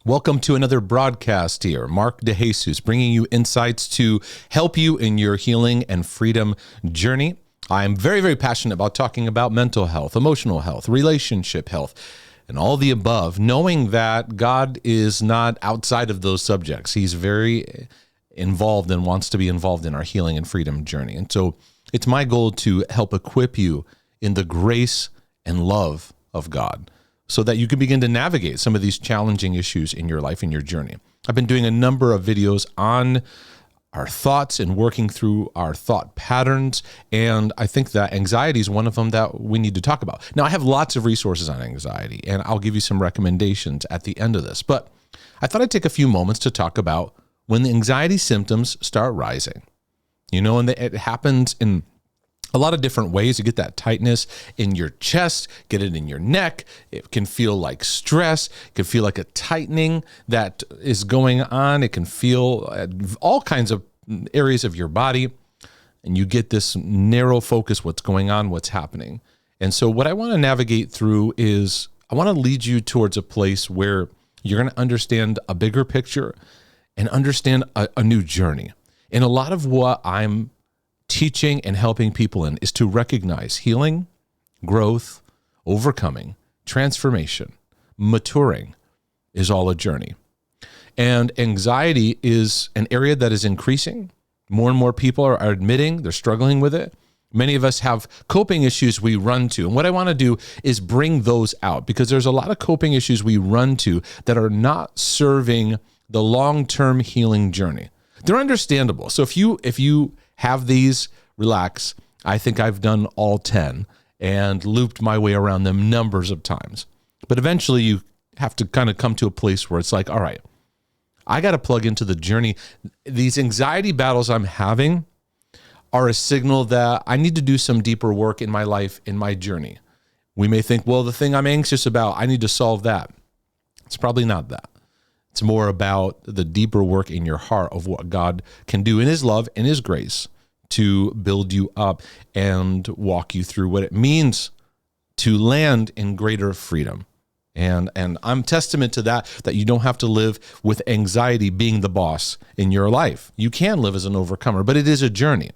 Welcome to another broadcast here. Mark DeJesus bringing you insights to help you in your healing and freedom journey. I am very, very passionate about talking about mental health, emotional health, relationship health, and all the above, knowing that God is not outside of those subjects. He's very involved and wants to be involved in our healing and freedom journey. And so it's my goal to help equip you in the grace and love of God, so that you can begin to navigate some of these challenging issues in your life and your journey. I've been doing a number of videos on our thoughts and working through our thought patterns, and I think that anxiety is one of them that we need to talk about. Now, I have lots of resources on anxiety, and I'll give you some recommendations at the end of this, but I thought I'd take a few moments to talk about when the anxiety symptoms start rising. You know, and it happens in a lot of different ways. You get that tightness in your chest, get it in your neck. It can feel like stress. It can feel like a tightening that is going on. It can feel all kinds of areas of your body. And you get this narrow focus, what's going on, what's happening. And so what I want to navigate through is I want to lead you towards a place where you're going to understand a bigger picture and understand a new journey. And a lot of what I'm teaching and helping people in is to recognize healing, growth, overcoming, transformation, maturing is all a journey. And anxiety is an area that is increasing. More and more people are admitting they're struggling with it. Many of us have coping issues we run to. And what I want to do is bring those out, because there's a lot of coping issues we run to that are not serving the long-term healing journey. They're understandable. So if you have these, relax. I think I've done all 10 and looped my way around them numbers of times. But eventually you have to kind of come to a place where it's like, all right, I got to plug into the journey. These anxiety battles I'm having are a signal that I need to do some deeper work in my life, in my journey. We may think, well, the thing I'm anxious about, I need to solve that. It's probably not that. It's more about the deeper work in your heart of what God can do in His love and His grace to build you up and walk you through what it means to land in greater freedom. And I'm testament to that you don't have to live with anxiety being the boss in your life. You can live as an overcomer, but it is a journey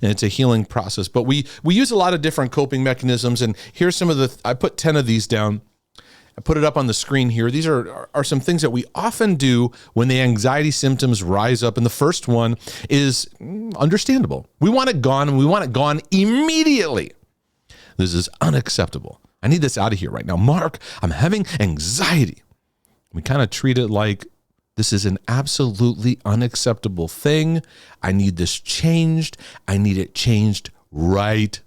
and it's a healing process. But we use a lot of different coping mechanisms, and here's some of I put 10 of these down. I put it up on the screen here. These are some things that we often do when the anxiety symptoms rise up. And the first one is understandable. We want it gone, and we want it gone immediately. This is unacceptable. I need this out of here right now. Mark, I'm having anxiety. We kind of treat it like this is an absolutely unacceptable thing. I need this changed. I need it changed right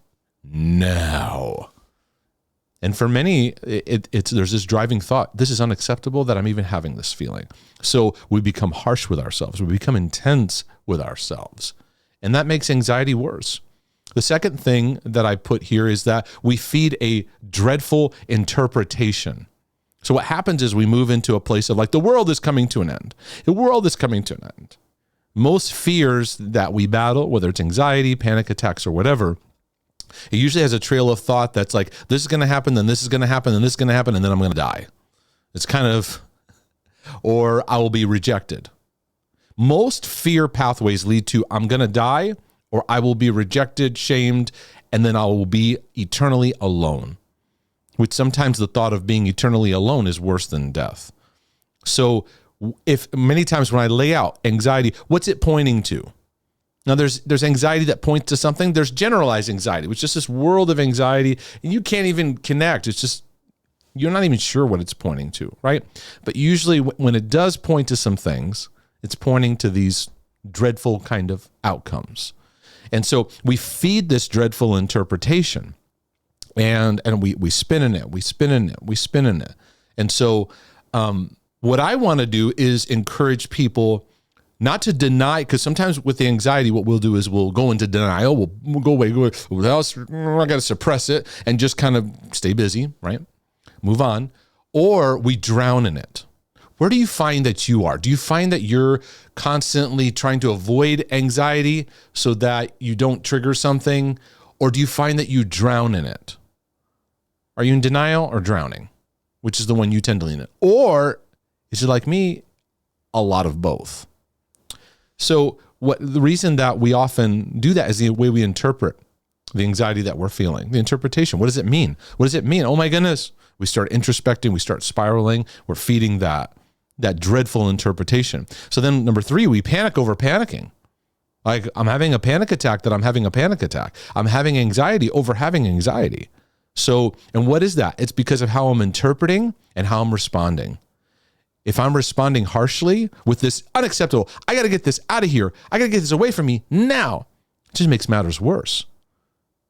now. And for many, there's this driving thought, this is unacceptable that I'm even having this feeling. So we become harsh with ourselves. We become intense with ourselves. And that makes anxiety worse. The second thing that I put here is that we feed a dreadful interpretation. So what happens is we move into a place of like, the world is coming to an end. The world is coming to an end. Most fears that we battle, whether it's anxiety, panic attacks, or whatever, it usually has a trail of thought that's like, this is going to happen, then this is going to happen, then this is going to happen, and then I'm going to die. It's kind of, or I will be rejected. Most fear pathways lead to I'm going to die, or I will be rejected, shamed, and then I will be eternally alone, which sometimes the thought of being eternally alone is worse than death. So if many times when I lay out anxiety, what's it pointing to? Now, there's anxiety that points to something. There's generalized anxiety, which is just this world of anxiety, and you can't even connect. It's just, you're not even sure what it's pointing to, right? But usually when it does point to some things, it's pointing to these dreadful kind of outcomes. And so we feed this dreadful interpretation, and we spin in it. And so what I want to do is encourage people not to deny, because sometimes with the anxiety, what we'll do is we'll go into denial. We'll go away. I got to suppress it and just kind of stay busy, right? Move on. Or we drown in it. Where do you find that you are? Do you find that you're constantly trying to avoid anxiety so that you don't trigger something? Or do you find that you drown in it? Are you in denial or drowning? Which is the one you tend to lean in? Or Is it like me? A lot of both. So the reason that we often do that is the way we interpret the anxiety that we're feeling, the interpretation. What does it mean? What does it mean? Oh my goodness. We start introspecting, we start spiraling, we're feeding that dreadful interpretation. So then number 3, we panic over panicking. Like, I'm having a panic attack that I'm having a panic attack. I'm having anxiety over having anxiety. So, and what is that? It's because of how I'm interpreting and how I'm responding. If I'm responding harshly with this unacceptable, I got to get this out of here, I got to get this away from me now, it just makes matters worse.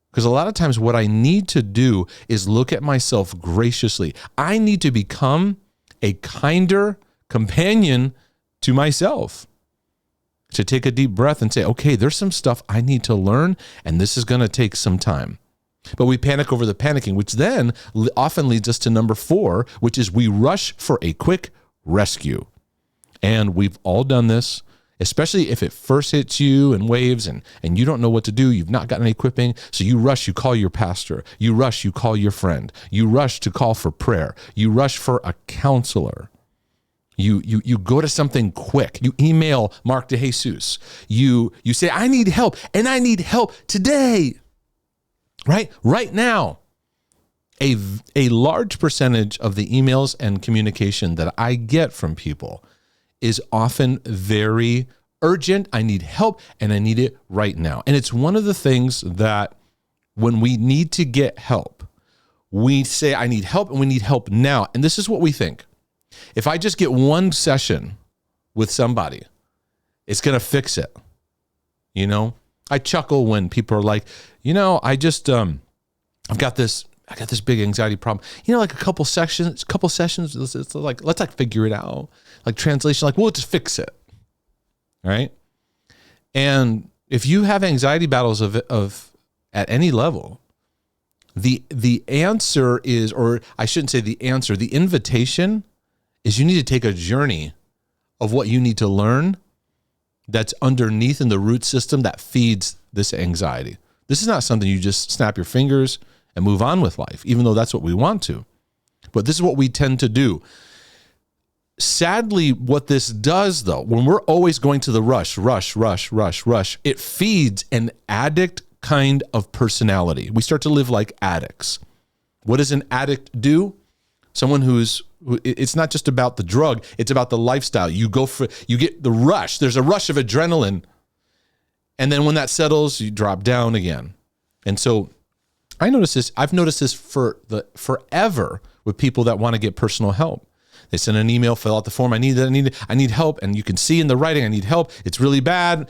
Because a lot of times what I need to do is look at myself graciously. I need to become a kinder companion to myself. To take a deep breath and say, okay, there's some stuff I need to learn, and this is going to take some time. But we panic over the panicking, which then often leads us to number 4, which is we rush for a quick rescue. And we've all done this, especially if it first hits you in waves and you don't know what to do. You've not got any equipping. So you rush, you call your pastor. You rush, you call your friend. You rush to call for prayer. You rush for a counselor. You go to something quick. You email Mark DeJesus. You say, I need help, and I need help today. Right now. A large percentage of the emails and communication that I get from people is often very urgent. I need help, and I need it right now. And it's one of the things that when we need to get help, we say, I need help, and we need help now. And this is what we think. If I just get one session with somebody, it's going to fix it. You know, I chuckle when people are like, you know, I just, I've got this big anxiety problem. You know, like a couple sessions, it's like, let's like figure it out. Like translation, like, we'll just fix it. Right. And if you have anxiety battles of at any level, the answer is, or I shouldn't say the answer, the invitation is you need to take a journey of what you need to learn that's underneath in the root system that feeds this anxiety. This is not something you just snap your fingers and move on with life, even though that's what we want to. But this is what we tend to do. Sadly, what this does, though, when we're always going to the rush, it feeds an addict kind of personality. We start to live like addicts. What does an addict do? Someone it's not just about the drug, it's about the lifestyle. You get the rush. There's a rush of adrenaline. And then when that settles, you drop down again. And so I've noticed this forever with people that want to get personal help. They send an email, fill out the form. I need help. And you can see in the writing, I need help. It's really bad.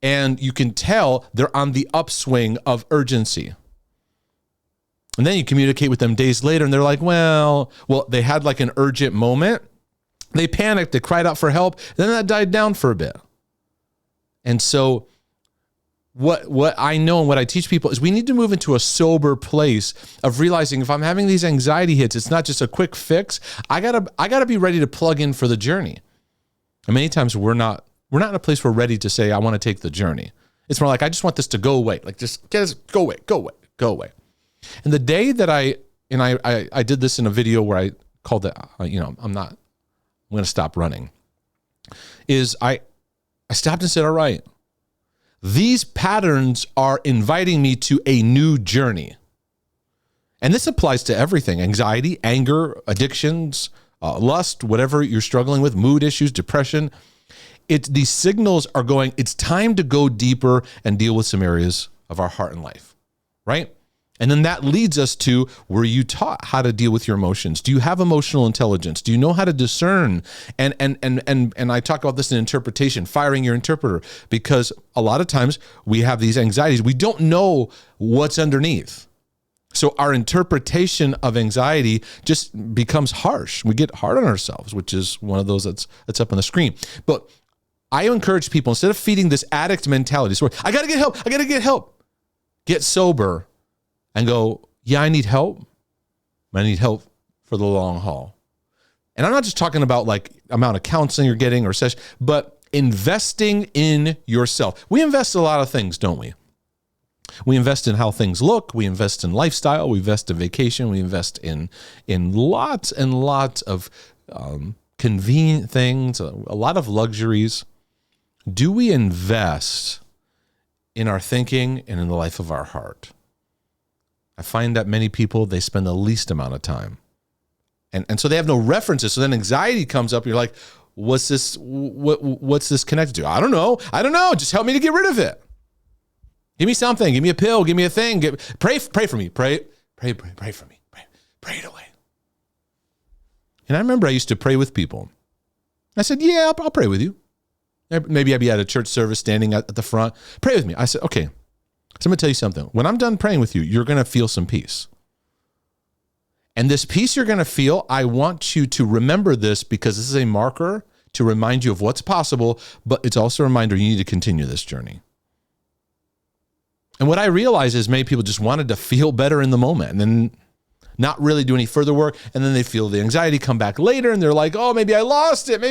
And you can tell they're on the upswing of urgency. And then you communicate with them days later and they're like, well, they had like an urgent moment. They panicked, they cried out for help. Then that died down for a bit. And so what I know and what I teach people is we need to move into a sober place of realizing if I'm having these anxiety hits, it's not just a quick fix. I gotta be ready to plug in for the journey. And many times we're not in a place we're ready to say, I want to take the journey. It's more like, I just want this to go away. Like, just go away. And the day that I did this in a video where I called it, I'm going to stop running, is I stopped and said, all right, these patterns are inviting me to a new journey. And this applies to everything: anxiety, anger, addictions, lust, whatever you're struggling with, mood issues, depression. These signals are going, it's time to go deeper and deal with some areas of our heart and life, right? And then that leads us to, were you taught how to deal with your emotions? Do you have emotional intelligence? Do you know how to discern? And I talk about this in interpretation, firing your interpreter, because a lot of times we have these anxieties. We don't know what's underneath. So our interpretation of anxiety just becomes harsh. We get hard on ourselves, which is one of those that's up on the screen. But I encourage people, instead of feeding this addict mentality, so I got to get help, get sober and go, yeah, I need help. I need help for the long haul. And I'm not just talking about like amount of counseling you're getting or session, but investing in yourself. We invest in a lot of things, don't we? We invest in how things look. We invest in lifestyle. We invest in vacation. We invest in lots and lots of convenient things, a lot of luxuries. Do we invest in our thinking and in the life of our heart? I find that many people, they spend the least amount of time. And so they have no references. So then anxiety comes up. And you're like, what's this connected to? I don't know. Just help me to get rid of it. Give me something. Give me a pill. Give me a thing. Pray for me. Pray for me. Pray it away. And I remember I used to pray with people. I said, yeah, I'll pray with you. Maybe I'd be at a church service standing at the front. Pray with me. I said, okay. So I'm going to tell you something. When I'm done praying with you, you're going to feel some peace. And this peace you're going to feel, I want you to remember this because this is a marker to remind you of what's possible, but it's also a reminder you need to continue this journey. And what I realize is many people just wanted to feel better in the moment and then not really do any further work. And then they feel the anxiety come back later and they're like, oh, maybe I lost it.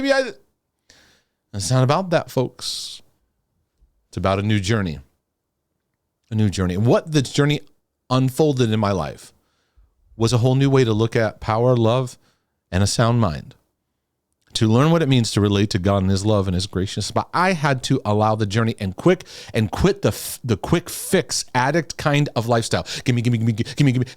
It's not about that, folks. It's about a new journey. A new journey. And what the journey unfolded in my life was a whole new way to look at power, love, and a sound mind. To learn what it means to relate to God and his love and his graciousness. But I had to allow the journey and quit the quick fix addict kind of lifestyle. Give me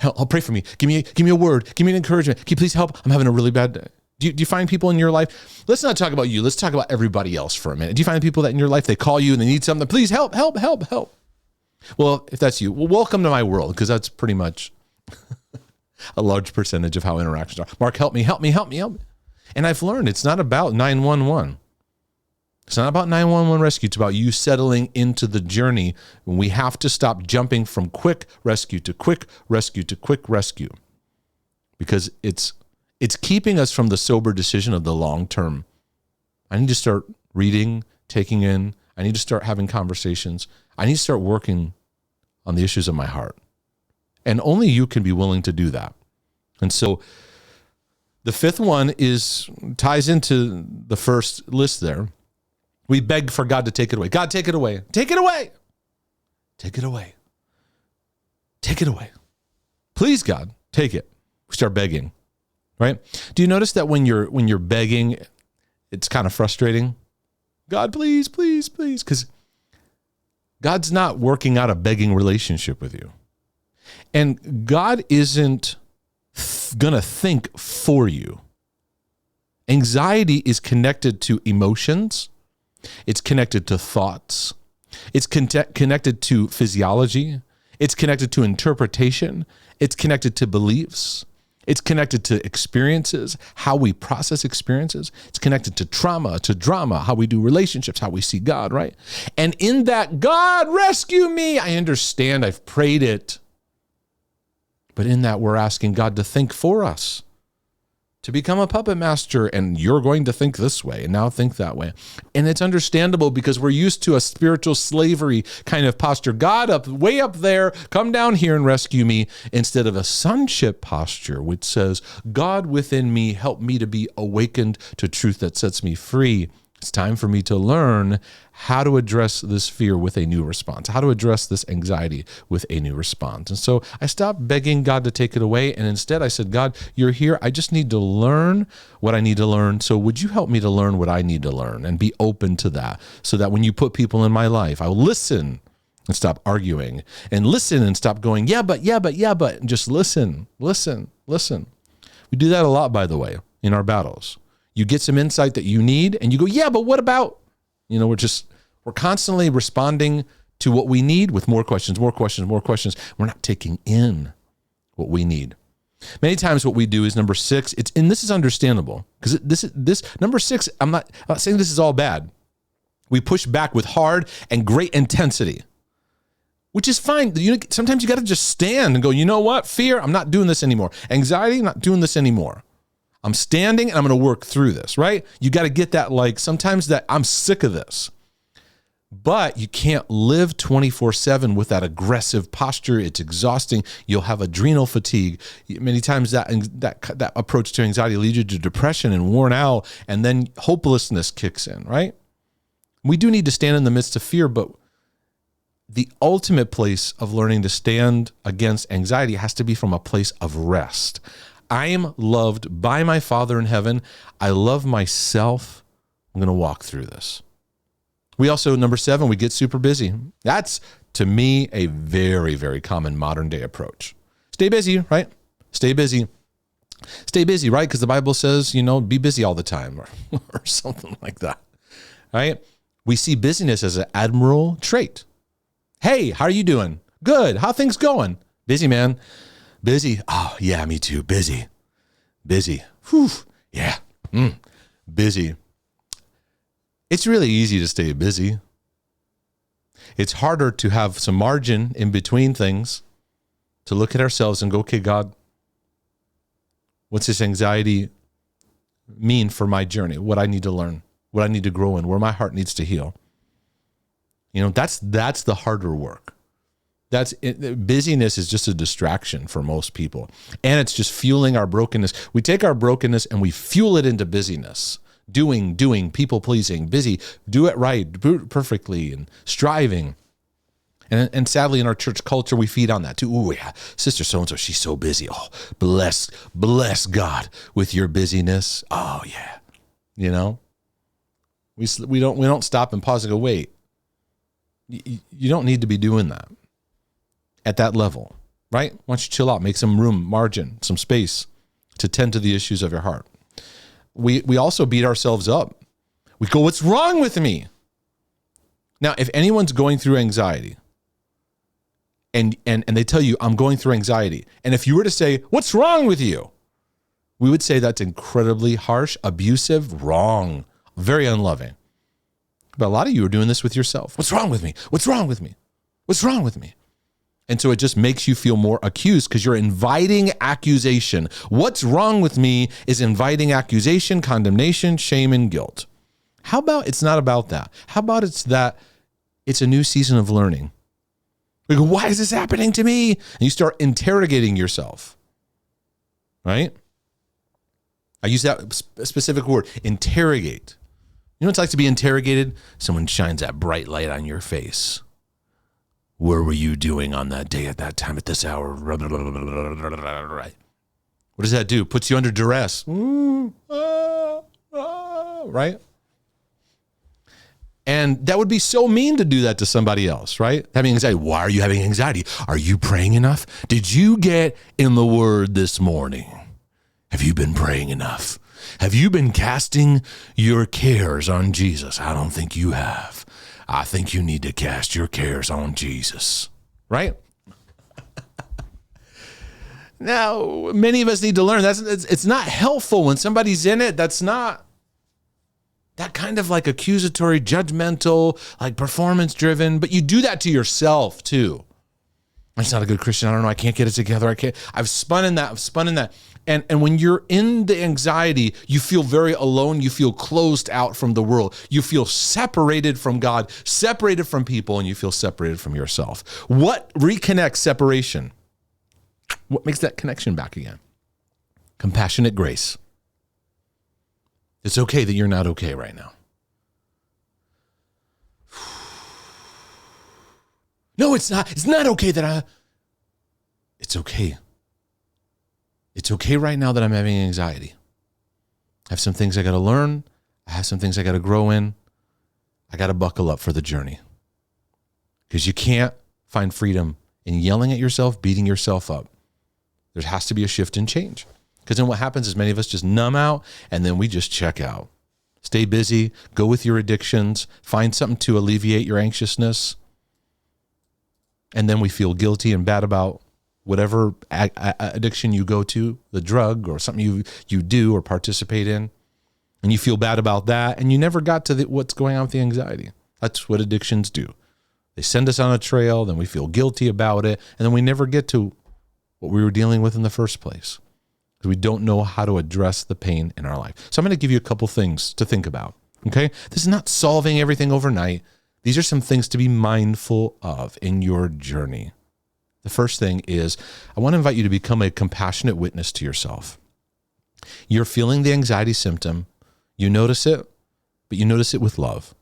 help, pray for me. Give me a word. Give me an encouragement. Can you please help? I'm having a really bad day. Do you find people in your life? Let's not talk about you. Let's talk about everybody else for a minute. Do you find people that in your life, they call you and they need something? Please help. Well, if that's you, well, welcome to my world, because that's pretty much a large percentage of how interactions are. Mark, help me. And I've learned it's not about 911. It's not about 911 rescue. It's about you settling into the journey. We have to stop jumping from quick rescue to quick rescue to quick rescue, because it's keeping us from the sober decision of the long term. I need to start reading, taking in. I need to start having conversations. I need to start working on the issues of my heart. And only you can be willing to do that. And so the fifth one ties into the first list there. We beg for God to take it away. God, take it away. Take it away. Take it away. Take it away. Please, God, take it. We start begging, right? Do you notice that when you're begging, it's kind of frustrating? God, please, please, please. Because God's not working out a begging relationship with you. And God isn't going to think for you. Anxiety is connected to emotions. It's connected to thoughts. It's connected to physiology. It's connected to interpretation. It's connected to beliefs. It's connected to experiences, how we process experiences. It's connected to trauma, to drama, how we do relationships, how we see God, right? And in that, God, rescue me. I understand. I've prayed it. But in that, we're asking God to think for us, to become a puppet master, and you're going to think this way and now think that way. And it's understandable because we're used to a spiritual slavery kind of posture. God, way up there, come down here and rescue me, instead of a sonship posture, which says, God within me, help me to be awakened to truth that sets me free. It's time for me to learn how to address this fear with a new response, how to address this anxiety with a new response. And so I stopped begging God to take it away. And instead I said, God, you're here. I just need to learn what I need to learn. So would you help me to learn what I need to learn and be open to that, so that when you put people in my life, I'll listen and stop arguing, and listen and stop going, yeah, but, and just listen. We do that a lot, by the way, in our battles. You get some insight that you need and you go, yeah, but what about, we're constantly responding to what we need with more questions. We're not taking in what we need. Many times what we do is number 6, and this is understandable, because this number 6, I'm not saying this is all bad. We push back with hard and great intensity, which is fine. Sometimes you got to just stand and go, you know what? Fear, I'm not doing this anymore. Anxiety, I'm not doing this anymore. I'm standing and I'm going to work through this, right? You got to get that, sometimes that I'm sick of this. But you can't live 24/7 with that aggressive posture. It's exhausting. You'll have adrenal fatigue. Many times that approach to anxiety leads you to depression and worn out, and then hopelessness kicks in, right? We do need to stand in the midst of fear, but the ultimate place of learning to stand against anxiety has to be from a place of rest. I am loved by my Father in heaven. I love myself. I'm going to walk through this. We also, number 7, we get super busy. That's, to me, a very, very common modern day approach. Stay busy, right? Stay busy. Stay busy, right? Because the Bible says, be busy all the time or something like that, right? We see busyness as an admirable trait. Hey, how are you doing? Good. How things going? Busy, man. Busy. Oh, yeah, me too. Busy. Whew. Yeah. Busy. It's really easy to stay busy. It's harder to have some margin in between things, to look at ourselves and go, okay, God, what's this anxiety mean for my journey? What I need to learn, what I need to grow in, where my heart needs to heal. That's the harder work. Busyness is just a distraction for most people. And it's just fueling our brokenness. We take our brokenness and we fuel it into busyness. Doing, people pleasing, busy, do it right, do it perfectly, and striving. And sadly, in our church culture, we feed on that too. Oh yeah, Sister so-and-so, she's so busy. Oh, bless God with your busyness. Oh yeah. We don't stop and pause and go, wait, you don't need to be doing that at that level, right? Why don't you chill out, make some room, margin, some space to tend to the issues of your heart. We also beat ourselves up. We go, what's wrong with me? Now, if anyone's going through anxiety and they tell you, I'm going through anxiety, and if you were to say, what's wrong with you? We would say that's incredibly harsh, abusive, wrong, very unloving. But a lot of you are doing this with yourself. What's wrong with me? What's wrong with me? What's wrong with me? And so it just makes you feel more accused because you're inviting accusation. What's wrong with me is inviting accusation, condemnation, shame, and guilt. How about it's not about that? How about it's that it's a new season of learning? We go, why is this happening to me? And you start interrogating yourself, right? I use that specific word, interrogate. You know what it's like to be interrogated? Someone shines that bright light on your face. Where were you doing on that day at that time at this hour? What does that do? Puts you under duress. Right? And that would be so mean to do that to somebody else, right? Having anxiety. Why are you having anxiety? Are you praying enough? Did you get in the Word this morning? Have you been praying enough? Have you been casting your cares on Jesus? I don't think you have. I think you need to cast your cares on Jesus, right? Now, many of us need to learn it's not helpful when somebody's in it. That's not that kind of like accusatory, judgmental, like performance driven, but you do that to yourself too. I'm just not a good Christian. I don't know. I can't get it together. I've spun in that. And when you're in the anxiety, you feel very alone. You feel closed out from the world. You feel separated from God, separated from people, and you feel separated from yourself. What reconnects separation? What makes that connection back again? Compassionate grace. It's okay that you're not okay right now. No, it's not. It's not okay that it's okay. It's okay right now that I'm having anxiety. I have some things I got to learn. I have some things I got to grow in. I got to buckle up for the journey. Because you can't find freedom in yelling at yourself, beating yourself up. There has to be a shift and change. Because then what happens is many of us just numb out and then we just check out. Stay busy, go with your addictions, find something to alleviate your anxiousness. And then we feel guilty and bad about whatever addiction you go to, the drug or something you do or participate in. And you feel bad about that. And you never got to what's going on with the anxiety. That's what addictions do. They send us on a trail, then we feel guilty about it. And then we never get to what we were dealing with in the first place. Because we don't know how to address the pain in our life. So I'm going to give you a couple things to think about. Okay? This is not solving everything overnight. These are some things to be mindful of in your journey. The first thing is I want to invite you to become a compassionate witness to yourself. You're feeling the anxiety symptom. You notice it, but you notice it with love.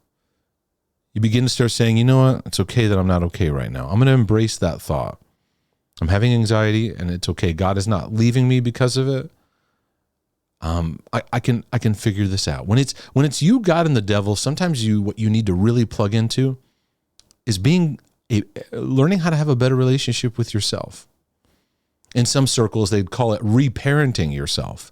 You begin to start saying, you know what? It's okay that I'm not okay right now. I'm going to embrace that thought. I'm having anxiety and it's okay. God is not leaving me because of it. I can figure this out. When it's you, God, and the devil, sometimes what you need to really plug into is learning how to have a better relationship with yourself. In some circles, they'd call it reparenting yourself,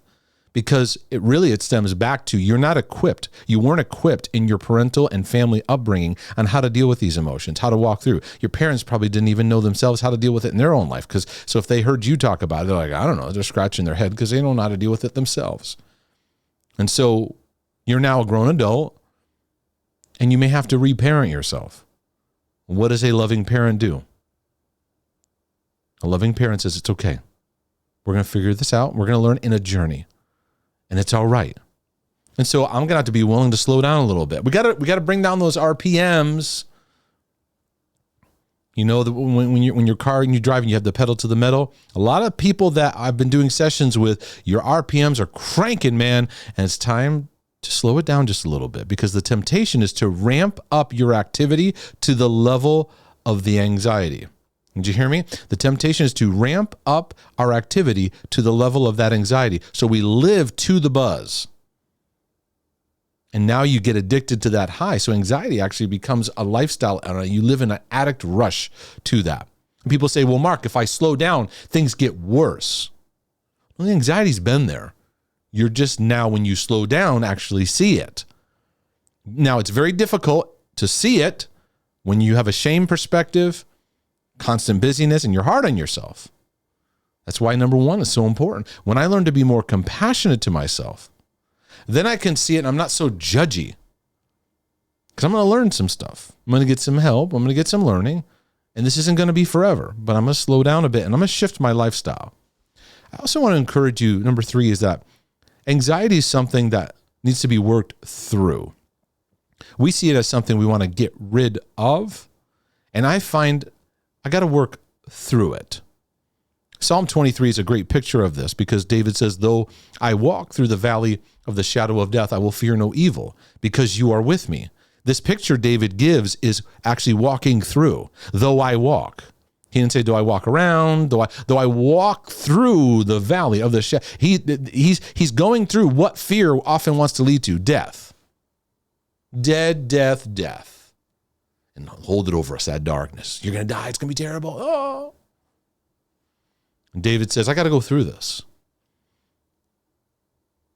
because it stems back to you're not equipped. You weren't equipped in your parental and family upbringing on how to deal with these emotions, how to walk through. Your parents probably didn't even know themselves how to deal with it in their own life. So if they heard you talk about it, they're like, I don't know, they're scratching their head because they don't know how to deal with it themselves. And so you're now a grown adult and you may have to reparent yourself. What does a loving parent do? A loving parent says, it's okay. We're going to figure this out. We're going to learn in a journey. And it's all right. And so I'm going to have to be willing to slow down a little bit. We got to bring down those RPMs. You know, when you're car and you're driving, you have the pedal to the metal. A lot of people that I've been doing sessions with, your RPMs are cranking, man. And it's time to slow it down just a little bit, because the temptation is to ramp up your activity to the level of the anxiety. Did you hear me? The temptation is to ramp up our activity to the level of that anxiety. So we live to the buzz. And now you get addicted to that high. So anxiety actually becomes a lifestyle. You live in an addict rush to that. And people say, well, Mark, if I slow down, things get worse. Well, the anxiety's been there. You're just now, when you slow down, actually see it. Now, it's very difficult to see it when you have a shame perspective, constant busyness, and you're hard on yourself. That's why number one is so important. When I learn to be more compassionate to myself, then I can see it and I'm not so judgy. Because I'm going to learn some stuff. I'm going to get some help. I'm going to get some learning. And this isn't going to be forever, but I'm going to slow down a bit and I'm going to shift my lifestyle. I also want to encourage you, number three, is that anxiety is something that needs to be worked through. We see it as something we want to get rid of. And I find I got to work through it. Psalm 23 is a great picture of this, because David says, though I walk through the valley of the shadow of death, I will fear no evil, because you are with me. This picture David gives is actually walking through. Though I walk. He didn't say, do I walk around? Though I walk through the valley of the shadow. He's going through what fear often wants to lead to: death. Death. And hold it over us, that darkness. You're going to die. It's going to be terrible. Oh. And David says, I got to go through this.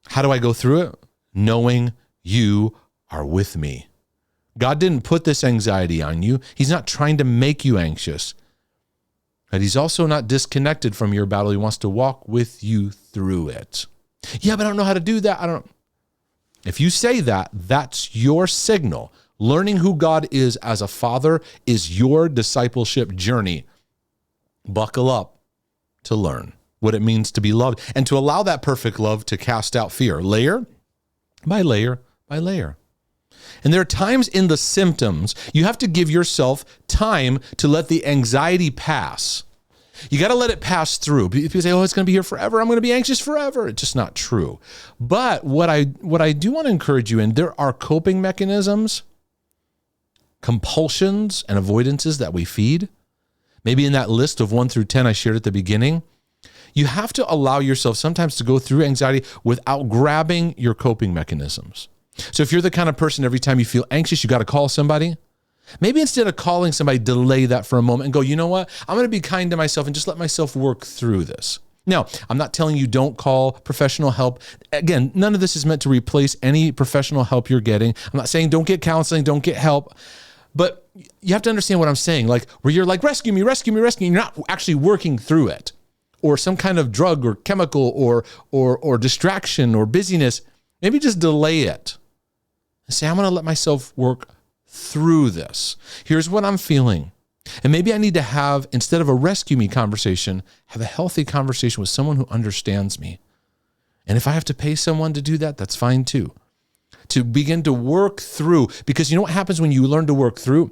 How do I go through it? Knowing you are with me. God didn't put this anxiety on you. He's not trying to make you anxious. But he's also not disconnected from your battle. He wants to walk with you through it. Yeah, but I don't know how to do that. If you say that, that's your signal. Learning who God is as a father is your discipleship journey. Buckle up to learn what it means to be loved and to allow that perfect love to cast out fear, layer by layer by layer. And there are times in the symptoms you have to give yourself time to let the anxiety pass. You got to let it pass through. People say, oh, it's going to be here forever. I'm going to be anxious forever. It's just not true. But what I do want to encourage you in, there are coping mechanisms, compulsions, and avoidances that we feed. Maybe in that list of 1 through 10 I shared at the beginning, you have to allow yourself sometimes to go through anxiety without grabbing your coping mechanisms. So if you're the kind of person, every time you feel anxious, you got to call somebody. Maybe instead of calling somebody, delay that for a moment and go, you know what? I'm going to be kind to myself and just let myself work through this. Now, I'm not telling you don't call professional help. Again, none of this is meant to replace any professional help you're getting. I'm not saying don't get counseling, don't get help. But you have to understand what I'm saying. Like, where you're like, rescue me. You're not actually working through it. Or some kind of drug or chemical or distraction or busyness. Maybe just delay it. And say, I'm going to let myself work through this. Here's what I'm feeling. And maybe I need to have, instead of a rescue me conversation, have a healthy conversation with someone who understands me. And if I have to pay someone to do that, that's fine too. To begin to work through, because you know what happens when you learn to work through?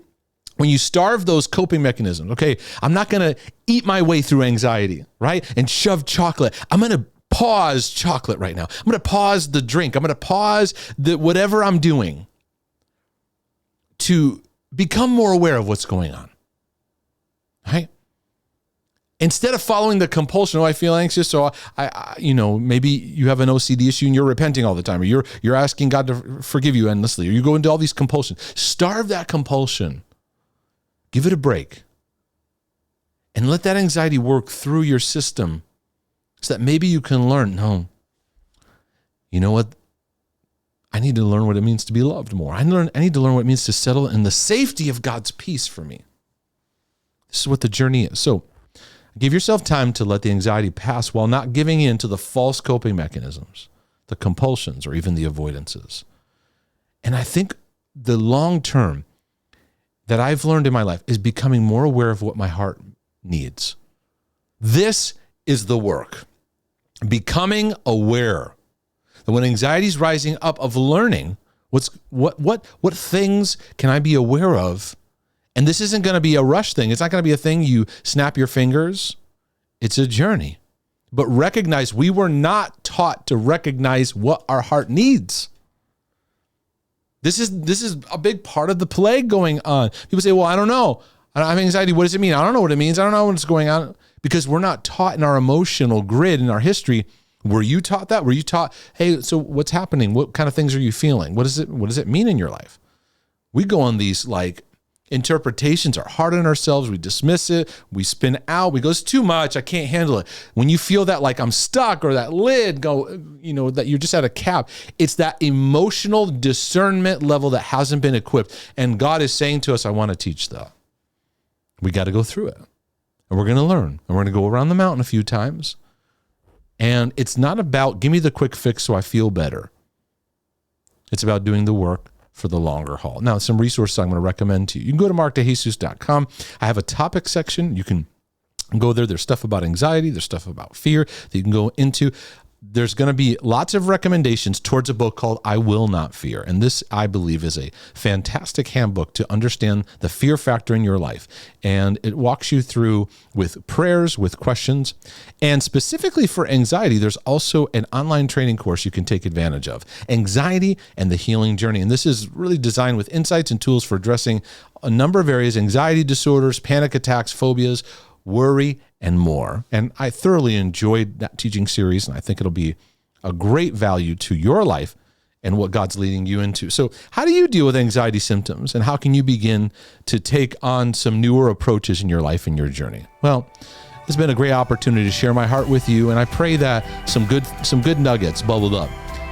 When you starve those coping mechanisms, okay, I'm not going to eat my way through anxiety, right? And shove chocolate. I'm going to pause chocolate right now. I'm going to pause the drink. I'm going to pause whatever I'm doing to become more aware of what's going on, right? Instead of following the compulsion, I feel anxious, so maybe you have an OCD issue and you're repenting all the time, or you're asking God to forgive you endlessly, or you go into all these compulsions. Starve that compulsion. Give it a break. And let that anxiety work through your system so that maybe you can learn, no, you know what? I need to learn what it means to be loved more. I need to learn what it means to settle in the safety of God's peace for me. This is what the journey is. So give yourself time to let the anxiety pass while not giving in to the false coping mechanisms, the compulsions, or even the avoidances. And I think the long term that I've learned in my life is becoming more aware of what my heart needs. This is the work. Becoming aware that when anxiety is rising up, of learning what things can I be aware of. And this isn't going to be a rush thing. It's not going to be a thing you snap your fingers. It's a journey. But recognize we were not taught to recognize what our heart needs. This is a big part of the plague going on. People say, well, I don't know. I have anxiety. What does it mean? I don't know what it means. I don't know what's going on. Because we're not taught in our emotional grid, in our history. Were you taught that? Were you taught, hey, so what's happening? What kind of things are you feeling? What does it mean in your life? We go on these interpretations, are hard on ourselves. We dismiss it. We spin out. We go, it's too much. I can't handle it. When you feel that I'm stuck, or that lid that you're just at a cap, it's that emotional discernment level that hasn't been equipped. And God is saying to us, I want to teach that. We got to go through it. And we're going to learn. And we're going to go around the mountain a few times. And it's not about, give me the quick fix so I feel better. It's about doing the work for the longer haul. Now, some resources I'm going to recommend to you. You can go to markdejesus.com. I have a topic section. You can go there. There's stuff about anxiety. There's stuff about fear that you can go into. There's going to be lots of recommendations towards a book called I Will Not Fear. And this, I believe, is a fantastic handbook to understand the fear factor in your life. And it walks you through with prayers, with questions. And specifically for anxiety, there's also an online training course you can take advantage of. Anxiety and the Healing Journey. And this is really designed with insights and tools for addressing a number of areas: anxiety disorders, panic attacks, phobias, worry, and more. And I thoroughly enjoyed that teaching series, and I think it'll be a great value to your life and what God's leading you into. So how do you deal with anxiety symptoms, and how can you begin to take on some newer approaches in your life and your journey? Well, it's been a great opportunity to share my heart with you, and I pray that some good nuggets bubbled up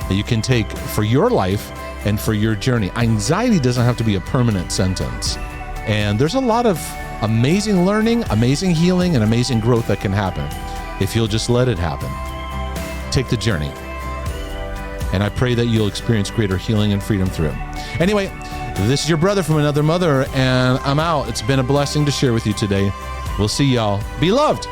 that you can take for your life and for your journey. Anxiety doesn't have to be a permanent sentence. And there's a lot of amazing learning, amazing healing, and amazing growth that can happen if you'll just let it happen. Take the journey. And I pray that you'll experience greater healing and freedom through it. Anyway, this is your brother from another mother, and I'm out. It's been a blessing to share with you today. We'll see y'all. Be loved.